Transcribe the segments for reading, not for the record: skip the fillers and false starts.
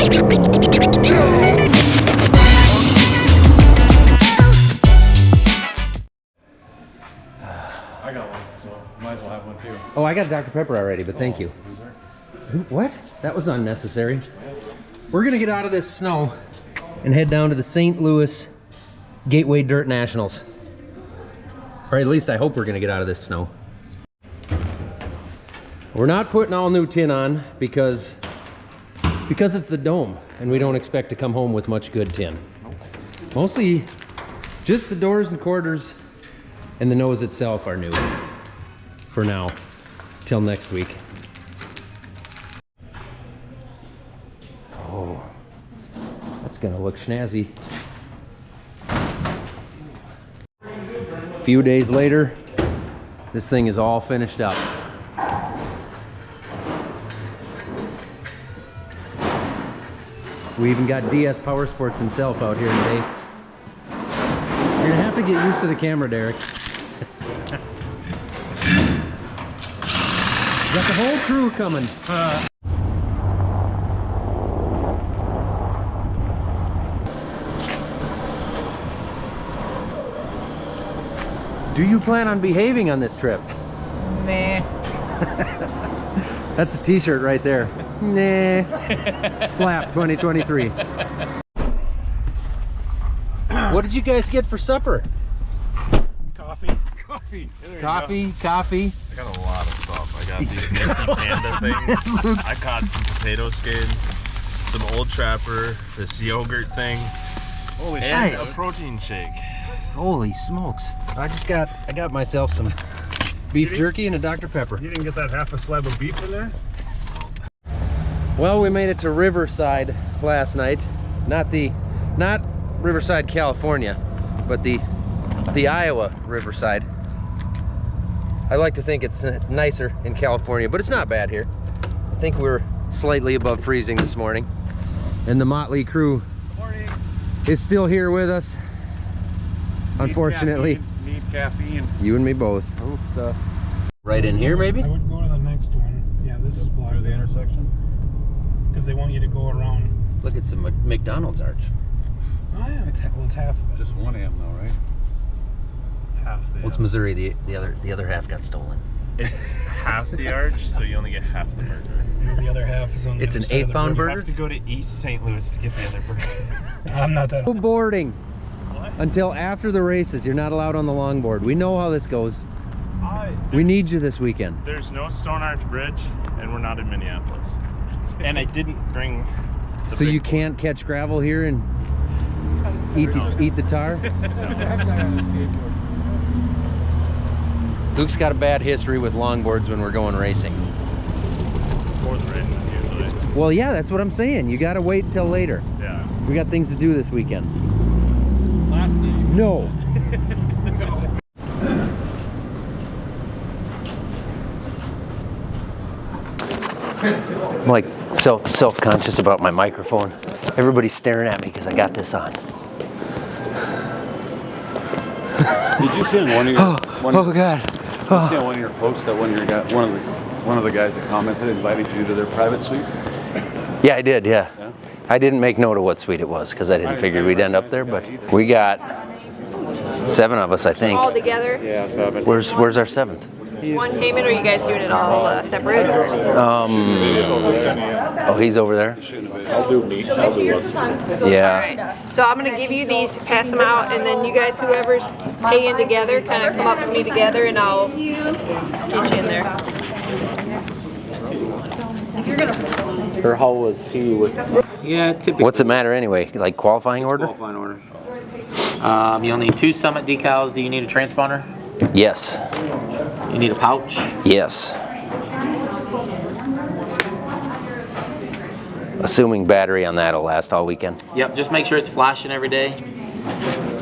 I got one, so might as well have one too. Oh, I got Dr. Pepper already, but thank you. What? That was unnecessary. We're gonna get out of this snow and head down to the St. Louis Gateway Dirt Nationals. Or at least I hope we're gonna get out of this snow. We're not putting all new tin on because it's the dome and we don't expect to come home with much good tin. Mostly just the doors and quarters and the nose itself are new for now, till next week. Oh, that's gonna look snazzy. A few days later, this thing is all finished up. We even got DS Power Sports himself out here today. You're gonna have to get used to the camera, Derek. Got the whole crew coming. Do you plan on behaving on this trip? Nah. That's a t-shirt right there. Nah. Slap 2023. What did you guys get for supper? Coffee. Coffee. I got a lot of stuff. I got these Nifty Panda things. I caught some potato skins, some Old Trapper, this yogurt thing, and a protein shake. Holy smokes. I got myself some beef jerky and a Dr. Pepper. You didn't get that half a slab of beef in there? Well, we made it to Riverside last night. Not Riverside, California, but the Iowa Riverside. I like to think it's nicer in California, but it's not bad here. I think we're slightly above freezing this morning. And the Motley crew is still here with us. Unfortunately. Need caffeine. You and me both. Right in here, maybe? I would go to the next one. Yeah, this is blocked. Through the intersection? Because they want you to go around. Look, it's a McDonald's arch. Oh yeah, it's half of it. Just 1 a.m. though, right? Half the What's Missouri? The other half got stolen. It's half the arch, so you only get half the burger. The other half is on the It's other an side of the 8-pound You burger? have to go to East St. Louis to get the other burger. I'm not that. No boarding until after the races. You're not allowed on the longboard. We know how this goes. We need you this weekend. There's no Stone Arch Bridge, and we're not in Minneapolis. And I didn't bring the So big you board. can't catch gravel here and eat the tar? Luke's got a bad history with longboards when we're going racing. It's before the races usually. Well, yeah, that's what I'm saying. You gotta wait until later. Yeah. We got things to do this weekend. Last day. No. I'm like self-conscious about my microphone. Everybody's staring at me because I got this on. Did you see on one of your Oh God. Did you see on one of your posts that one of the guys that commented invited you to their private suite? Yeah, I did. Yeah. Yeah? I didn't make note of what suite it was because I didn't figure we'd end up there, but we got 7 of us, I think. All together? Yeah, 7. Where's our 7th? One payment, or are you guys doing it all separate? Oh, he's over there. I'll do me. I'll do us. Yeah. Alright, so I'm gonna give you these, pass them out, and then you guys, whoever's paying together, kind of come up to me together and I'll get you in there. Or how was he with? Yeah, typically. What's it matter anyway? Like qualifying order? Qualifying order. You'll need 2 Summit decals. Do you need a transponder? Yes. You need a pouch. Yes. Assuming battery on that'll last all weekend. Yep, just make sure it's flashing every day,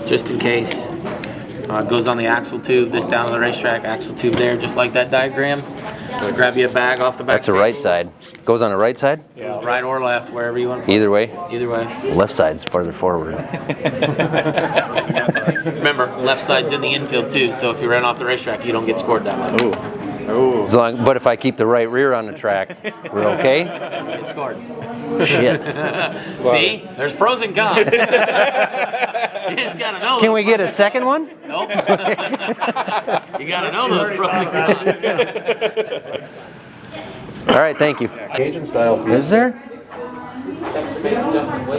just in case. It goes on the axle tube, this down on the racetrack, axle tube there, just like that diagram. So grab you a bag off the back. That's the right side. Goes on the right side? Yeah, right or left, wherever you want to. Either way? Either way. Left side's farther forward. Remember, left side's in the infield too, so if you run off the racetrack, you don't get scored that way. Ooh. Oh. As long, but if I keep the right rear on the track, we're okay? Get scored. Shit. See? There's pros and cons. You just gotta know. Can we get a second one? Nope. You gotta know those pros and cons. All right, thank you. Cajun style. Is there?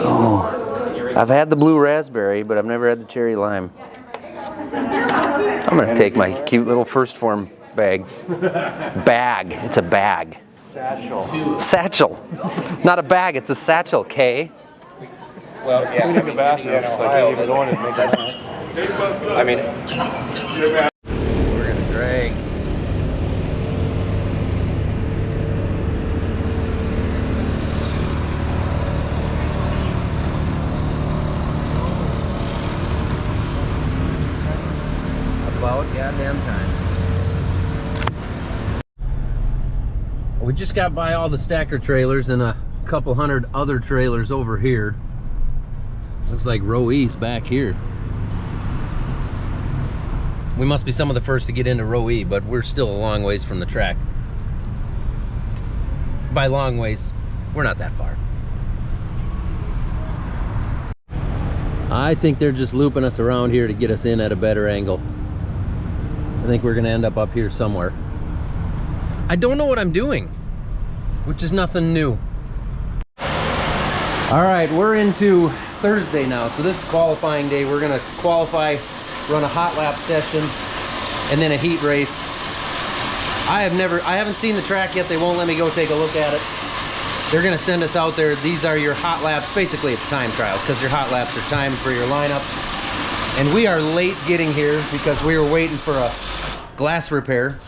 Oh, I've had the blue raspberry, but I've never had the cherry lime. I'm gonna take my cute little First Form bag. Bag. It's a bag. Satchel. Satchel. Not a bag. It's a satchel. K. Well, yeah. We need a bathroom. Just like can't even go in and make that. I mean, We're gonna drag. About goddamn time. We just got by all the stacker trailers and a couple hundred other trailers over here. Looks like row E's back here. We must be some of the first to get into row E, but we're still a long ways from the track. By long ways, we're not that far. I think they're just looping us around here to get us in at a better angle. I think we're gonna end up here somewhere. I don't know what I'm doing, which is nothing new. All right, we're into Thursday now, so this is qualifying day. We're gonna qualify, run a hot lap session, and then a heat race. I haven't seen the track yet. They won't let me go take a look at it. They're gonna send us out there. These are your hot laps. Basically, it's time trials, because your hot laps are timed for your lineup. And we are late getting here because we were waiting for a glass repair.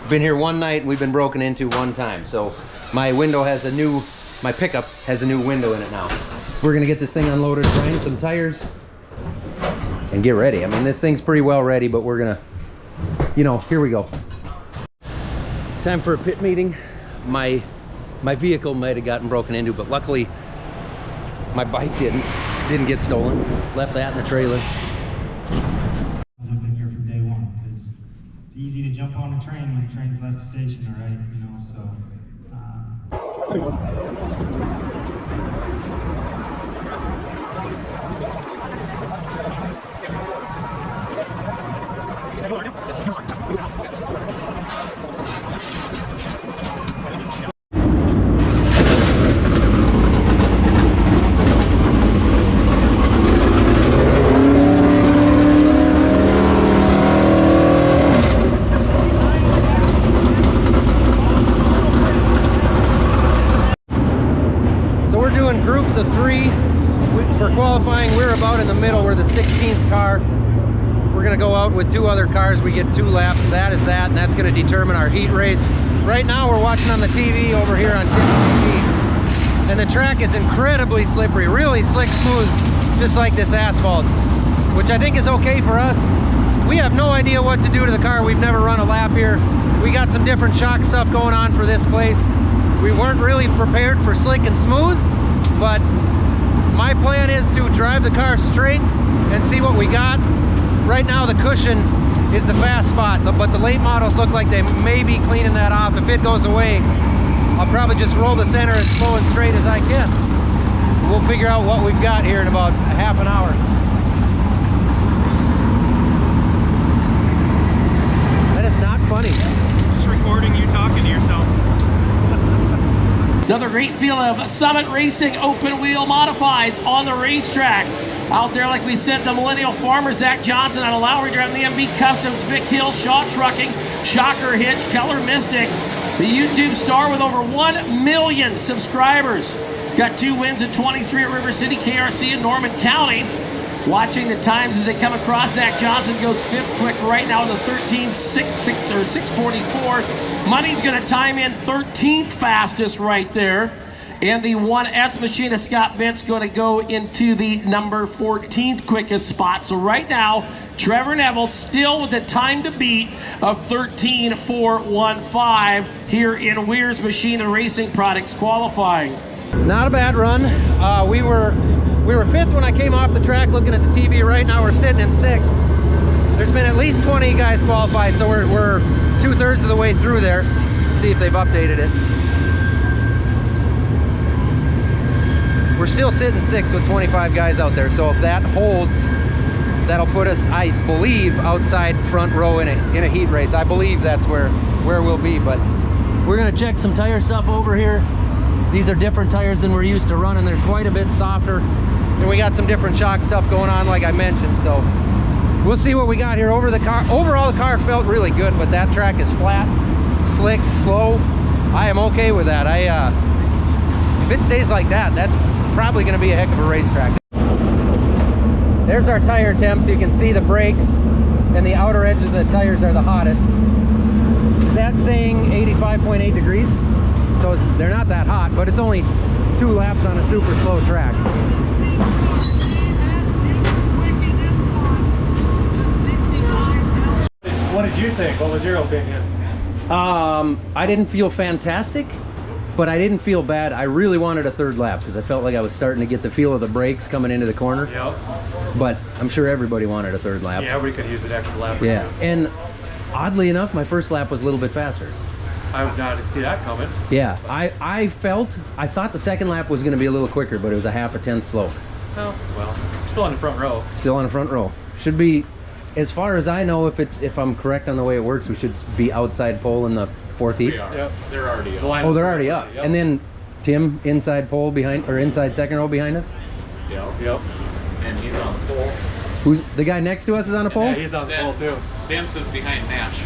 Been here one night and we've been broken into one time. So my window has a new, my pickup has a new window in it now. We're gonna get this thing unloaded, grind some tires, and get ready. I mean, this thing's pretty well ready, but we're gonna, you know, here we go. Time for a pit meeting. My vehicle might have gotten broken into, but luckily my bike didn't get stolen. Left that in the trailer. I've been here from day one because it's easy to jump on a train when the train's left the station, all right? You know, so. Groups of 3 for qualifying. We're about in the middle. We're the 16th car. We're gonna go out with 2 other cars. We get 2 laps. That is that, and that's gonna determine our heat race. Right now we're watching on the TV over here on TV, and the track is incredibly slippery, really slick smooth, just like this asphalt, which I think is okay for us. We have no idea what to do to the car. We've never run a lap here. We got some different shock stuff going on for this place. We weren't really prepared for slick and smooth, but my plan is to drive the car straight and see what we got. Right now the cushion is the fast spot, but the late models look like they may be cleaning that off. If it goes away, I'll probably just roll the center as slow and straight as I can. We'll figure out what we've got here in about a half an hour. That is not funny. Just recording you talking to yourself. Another great feel of Summit Racing open wheel modifieds on the racetrack. Out there, like we said, the Millennial Farmer, Zach Johnson on a Lowry driving the MB Customs, Vic Hill, Shaw Trucking, Shocker Hitch, Keller Mystic, the YouTube star with over 1 million subscribers. Got 2 wins at 23 at River City, KRC, and Norman County. Watching the times as they come across, Zach Johnson goes 5th quick right now with a 13.66 or 6:44. Money's going to time in 13th fastest right there. And the 1S machine of Scott Bent's going to go into the number 14th quickest spot. So right now, Trevor Neville still with a time to beat of 13.415 here in Weir's Machine and Racing Products qualifying. Not a bad run. We were 5th when I came off the track looking at the TV. Right now we're sitting in 6th. There's been at least 20 guys qualified, so we're 2/3 of the way through there. See if they've updated it. We're still sitting 6th with 25 guys out there, so if that holds, that'll put us, I believe, outside front row in a heat race. I believe that's where we'll be, but we're gonna check some tire stuff over here. These are different tires than we're used to running. They're quite a bit softer, and we got some different shock stuff going on, like I mentioned, so we'll see what we got here. Overall, the car felt really good, but that track is flat, slick, slow. I am okay with that. If it stays like that, that's probably gonna be a heck of a racetrack. There's our tire temps. You can see the brakes and the outer edge of the tires are the hottest. Is that saying 85.8 degrees? So they're not that hot, but it's only 2 laps on a super slow track. What did you think? What was your opinion? I didn't feel fantastic, but I didn't feel bad. I really wanted a 3rd lap because I felt like I was starting to get the feel of the brakes coming into the corner. Yep. But I'm sure everybody wanted a 3rd lap. Yeah, we could use an extra lap. Yeah, and oddly enough, my 1st lap was a little bit faster. I would not see that coming. Yeah, I thought the 2nd lap was going to be a little quicker, but it was a 1/2 a tenth slower. Oh, well, still on the front row. Still on the front row. Should be, as far as I know, if I'm correct on the way it works, we should be outside pole in the 4th heat. Yep. They're already up. Oh, they're already up. Yep. And then Tim inside pole behind, or inside 2nd row behind us. Yep. And he's on the pole. Who's the guy next to us is on a pole? Yeah, he's on the pole too. Vince is behind Nash.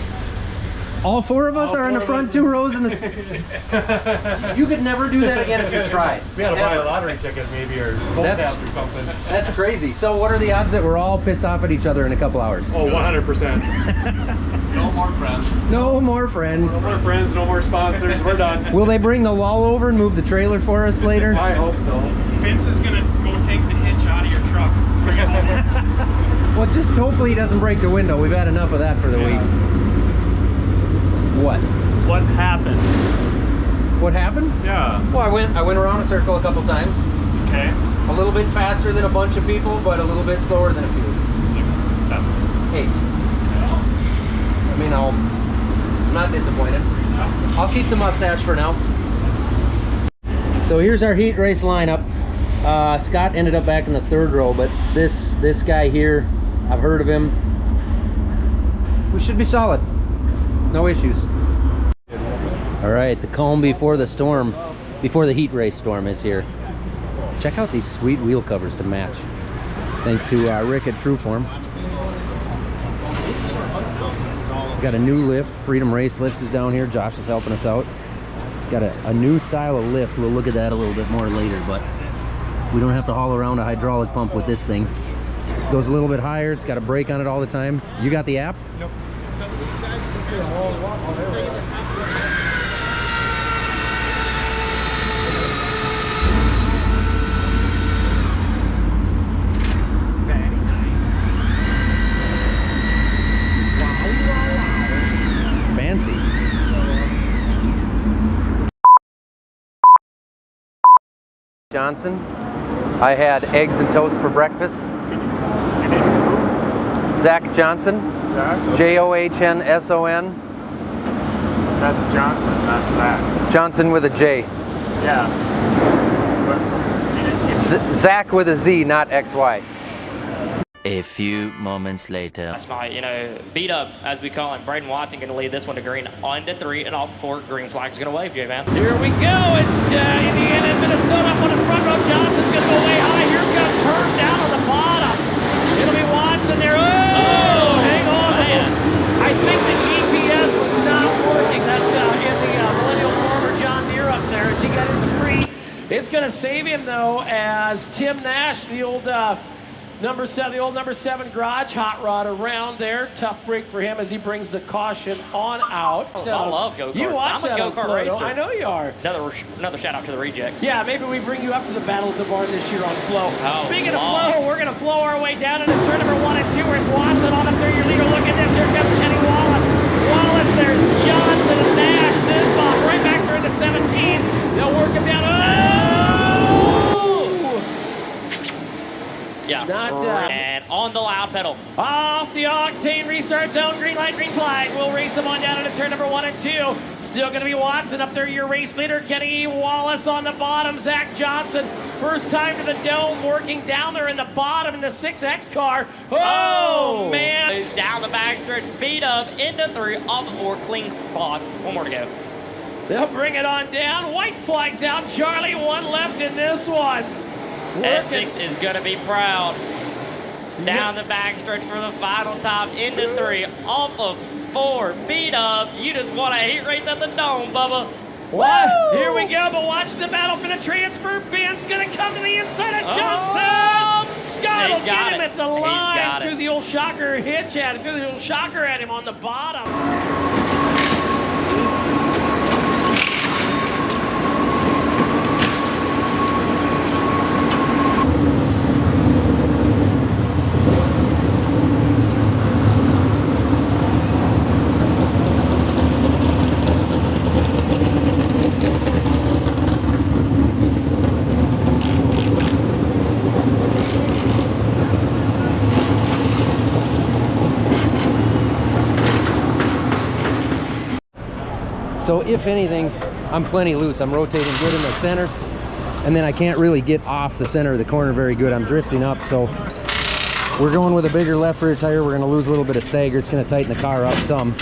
All 4 of us All are in the 4 of front us. 2 rows in the. You could never do that again if you tried. We had to buy a Ever. lottery ticket maybe, or gold That's- pass or something. That's crazy. So what are the odds that we're all pissed off at each other in a couple hours? Oh, 100%. No more friends. No more friends. No more friends, no more sponsors. We're done. Will they bring the lull over and move the trailer for us later? I hope so. Vince is gonna go take the hitch out of your truck. Bring it over. Well, just hopefully he doesn't break the window. We've had enough of that for the week. What? What happened? What happened? Yeah. Well, I went around a circle a couple times. Okay. A little bit faster than a bunch of people, but a little bit slower than a few. 6, 7. 8. I mean, I'm not disappointed. I'll keep the mustache for now. So here's our heat race lineup. Scott ended up back in the 3rd row, but this guy here, I've heard of him. We should be solid. No issues. All right, the calm before the storm, before the heat race storm is here. Check out these sweet wheel covers to match. Thanks to Rick at Trueform. Got a new lift. Freedom Race Lifts is down here. Josh is helping us out. Got a new style of lift. We'll look at that a little bit more later, but we don't have to haul around a hydraulic pump with this thing. Goes a little bit higher. It's got a brake on it all the time. You got the app? Yep. Fancy. Johnson. I had eggs and toast for breakfast. Your name is who? Zach Johnson. Zach? Johnsson. That's Johnson, not Zach. Johnson with a J. Yeah. Zach with a Z, not XY. A few moments later. Last night, beat up, as we call it. Braden Watson going to lead this one to green on to 3 and off 4. Green flag's going to wave, J-Man. Here we go. It's Indiana and Minnesota up on the front row. Johnson's going to go way high. Here comes Herb down on the bottom. It'll be Watson there. Oh, hang on. Man. I think the GPS was not working. That in the Millennial Farmer John Deere up there as he got into the free. It's going to save him, though, as Tim Nash, the old number 7 garage hot rod around there. Tough break for him as he brings the caution on out. I love go-karts. You watch I'm a that on go-kart Floto. racer. I know you are. Another shout out to the rejects. Yeah, maybe we bring you up to the Battle of the Barn this year on Flow. Oh, Speaking wow. of Flow, we're going to flow our way down into turn number 1 and 2 where it's Watson on up there. Your leader, look at this. Here comes Kenny Wallace. There's Johnson and Nash. Nisbach right back there into 17. They'll work him down. Oh! Yeah. Not And on the loud pedal. off the octane restart zone. Green light, green flag. We'll race them on down into turn number 1 and 2. Still going to be Watson up there, your race leader. Kenny Wallace on the bottom. Zach Johnson, first time to the dome, working down there in the bottom in the 6X car. Oh, man. He's down the backstretch, B-Dub into 3, off of 4, clean cloth. One more to go. They'll bring it on down. White flags out. Charlie, one left in this one. Essex is going to be proud. Down the backstretch for the final top into 3, off of 4, B-Dub. You just won a heat race at the Dome, Bubba. Woo! Here we go, but watch the battle for the transfer. Ben's going to come to the inside of Johnson. Scott will get him at the line through the old shocker hitch at him, through the old shocker at him on the bottom. So if anything, I'm plenty loose. I'm rotating good in the center, and then I can't really get off the center of the corner very good. I'm drifting up, so we're going with a bigger left rear tire. We're gonna lose a little bit of stagger. It's gonna tighten the car up some.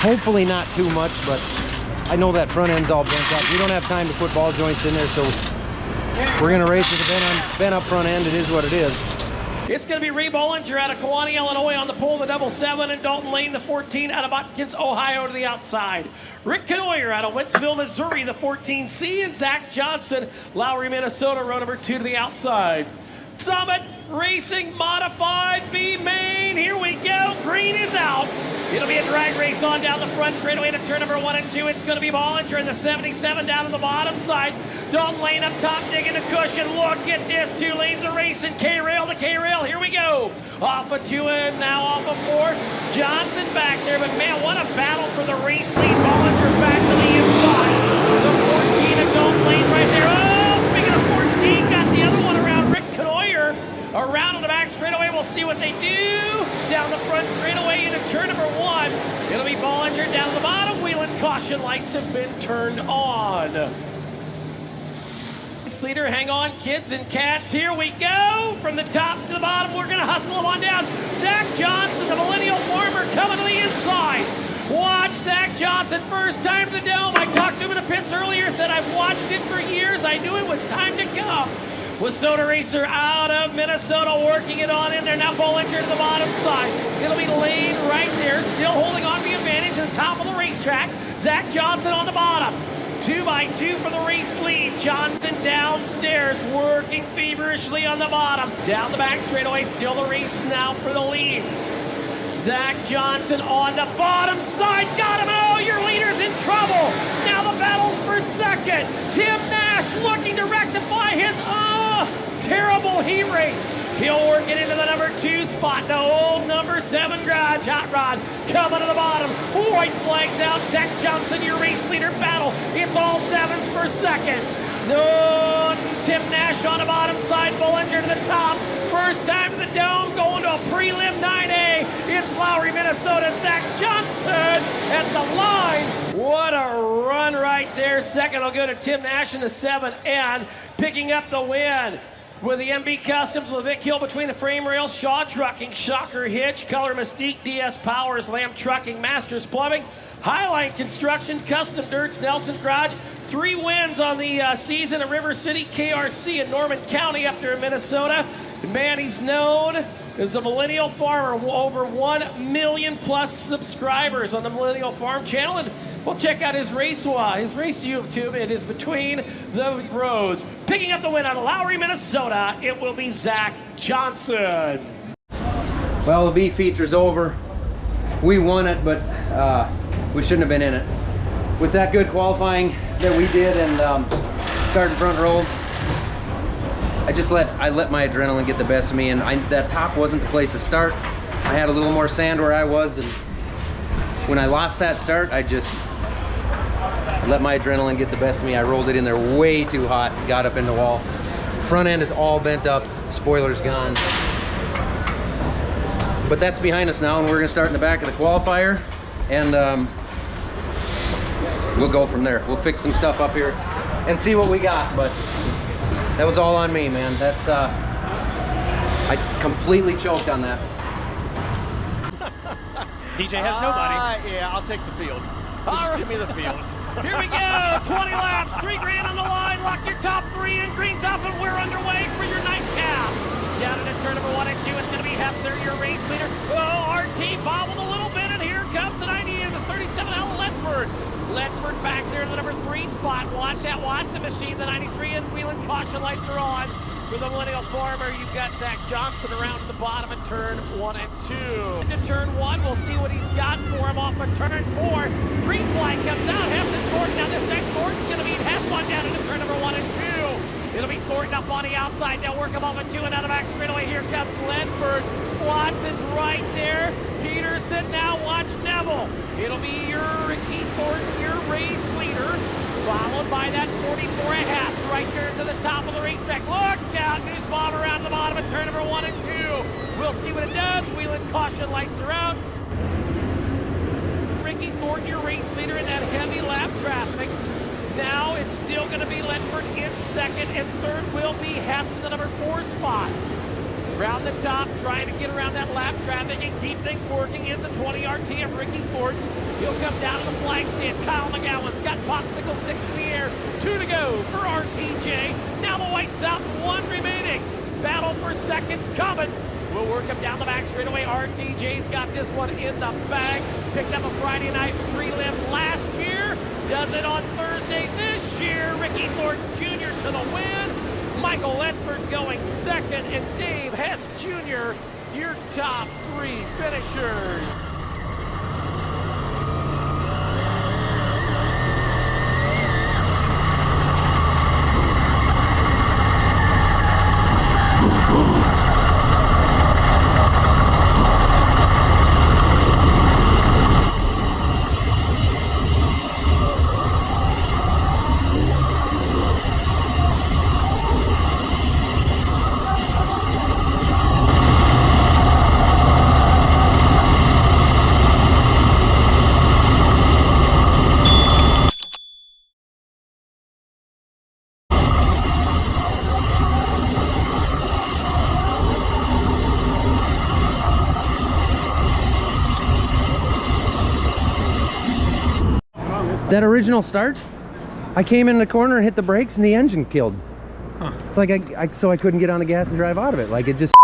Hopefully not too much, but I know that front end's all bent up. We don't have time to put ball joints in there, so we're gonna race with a bent up front end. It is what it is. It's going to be Ray Bollinger out of Kewanee, Illinois on the pole, the 7, and Dalton Lane, the 14, out of Watkins, Ohio to the outside. Rick Canoyer out of Wentzville, Missouri, the 14C, and Zach Johnson, Lowry, Minnesota, row number 2 to the outside. Summit Racing Modified B main. Here we go. Green is out. It'll be a drag race on down the front straightaway to turn number 1 and 2. It's going to be Bollinger in the 77 down on the bottom side. Dalton Lane up top digging the cushion. Look at this. 2 lanes of racing. K-rail to K-rail. Here we go. Off of 2 and now off of 4. Johnson back there. But man, what a battle for the race lead. Bollinger back to the inside. The 14 of Dalton Lane right there. Oh, speaking of 14, got the other one around. Rick Canoyer around on the back straightaway. We'll see what they do. Down the front straightaway into turn number 1. It'll be Bollinger down to the bottom. Wheel and caution lights have been turned on. Leader, hang on, kids and cats. Here we go. From the top to the bottom, we're going to hustle them on down. Zach Johnson, the Millennial Farmer, coming to the inside. Watch Zach Johnson, first time to the Dome. I talked to him in the pits earlier, said I've watched it for years. I knew it was time to come. Wasota Racer out of Minnesota, working it on in there. Now Bollinger to the bottom side. It'll be Lane right there, still holding on to the advantage at the top of the racetrack. Zach Johnson on the bottom. 2x2 for the race lead. Johnson downstairs, working feverishly on the bottom. Down the back straightaway, still the race now for the lead. Zach Johnson on the bottom side, got him. Oh, your leader's in trouble. Now the battle's for second. Tim Nash looking to rectify his terrible heat race. He'll work it into the number 2 spot. The old number 7 garage hot rod coming to the bottom. White flags out. Zach Johnson, your race leader battle. It's all 7s for second. No, Tim Nash on the bottom side. Bollinger to the top. First time to the Dome, going to a prelim 9A. It's Lowry, Minnesota. Zach Johnson at the line. What a run right there. Second will go to Tim Nash in the 7 and picking up the win. With the MB Customs, Levick Hill between the frame rails, Shaw Trucking, Shocker Hitch, Color Mystique, DS Powers, Lamb Trucking, Masters Plumbing, Highline Construction, Custom Dirts, Nelson Garage. 3 wins on the season at River City, KRC in Norman County up there in Minnesota. The man, he's known as the Millennial Farmer, over 1 million plus subscribers on the Millennial Farm channel. And we'll check out his race YouTube. It is Between the Rows. Picking up the win out of Lowry, Minnesota, it will be Zach Johnson. Well, the B feature's over. We won it, but we shouldn't have been in it. With that good qualifying that we did and starting front row, I let my adrenaline get the best of me, and that top wasn't the place to start. I had a little more sand where I was, and when I lost that start, I let my adrenaline get the best of me. I rolled it in there way too hot, got up in the wall. Front end is all bent up, spoiler's gone. But that's behind us now, and we're gonna start in the back of the qualifier, and we'll go from there. We'll fix some stuff up here and see what we got, but that was all on me, man. That's, I completely choked on that. DJ has nobody. Yeah, I'll take the field. Just give me the field. Here we go, 20 laps, $3 grand on the line. Lock your top 3 in, green top, and we're underway for your nightcap. Down into turn number 1 and 2, it's going to be Hessler, your race leader. Oh, RT bobbled a little bit, and here comes the 98 of the 37L Ledford. Ledford back there in the number 3 spot. Watch that Watson machine, the 93, and wheeling caution lights are on. For the Millennial Farmer, you've got Zach Johnson around to the bottom at turn 1 and 2. Into turn 1, we'll see what he's got for him off of turn 4. Green flag comes out, Hess and Thornton. Now this time Thornton's going to beat Hess on down into turn number 1 and 2. It'll be Thornton up on the outside. Now work him off at 2 and out of back straightaway. Here comes Ledford. Watson's right there. Peterson, now watch Neville. It'll be your Ricky Thornton, your race leader. Followed by that 44 Hess right there to the top of the racetrack. Look out, Newsbomb around the bottom of turn number 1 and 2. We'll see what it does. Wheeling caution lights are out. Ricky Thornton, your race leader in that heavy lap traffic. Now it's still going to be Ledford in second, and third will be Hess in the number 4 spot. Around the top, trying to get around that lap traffic and keep things working is a 20 RT of Ricky Thornton. He'll come down to the flag stand. Kyle McGowan's got popsicle sticks in the air. 2 to go for RTJ. Now the white's out, 1 remaining. Battle for seconds coming. We'll work him down the back straightaway. RTJ's got this one in the bag. Picked up a Friday night prelim last year. Does it on Thursday this year. Ricky Thornton Jr. to the win. Michael Ledford going second, and Dave Hess Jr., your top 3 finishers. That original start, I came in the corner and hit the brakes and the engine killed. It's like so I couldn't get on the gas and drive out of it. Like it just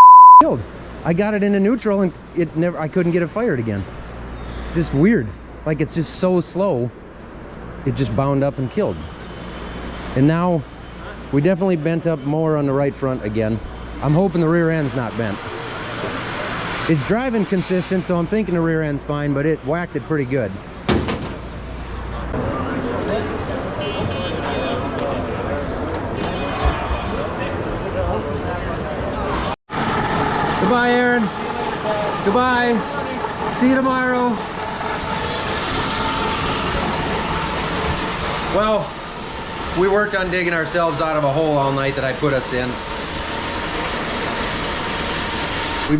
killed. I got it into neutral and I couldn't get it fired again. Just weird. Like it's just so slow. It just bound up and killed. And now we definitely bent up more on the right front again. I'm hoping the rear end's not bent. It's driving consistent, so I'm thinking the rear end's fine, but it whacked it pretty good. Goodbye, Aaron. Goodbye. See you tomorrow. Well, we worked on digging ourselves out of a hole all night that I put us in. We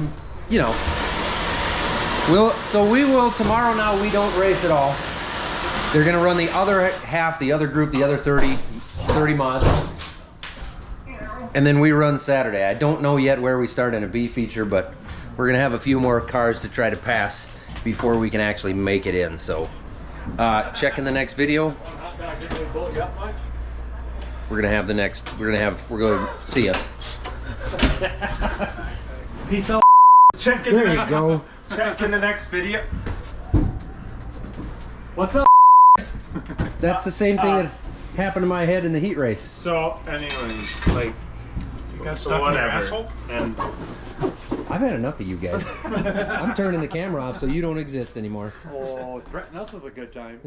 will tomorrow. Now we don't race at all. They're gonna run the other half, the other group, the other 30 mods. And then we run Saturday. I don't know yet where we start in a B feature, but we're gonna have a few more cars to try to pass before we can actually make it in. So check in the next video. We're gonna see ya. Peace out. Check in There you go. Check in the next video. What's up? That's the same thing that happened to my head in the heat race. So, anyways, like, you got stuff in your asshole? And I've had enough of you guys. I'm turning the camera off so you don't exist anymore. oh, threaten us with a good time.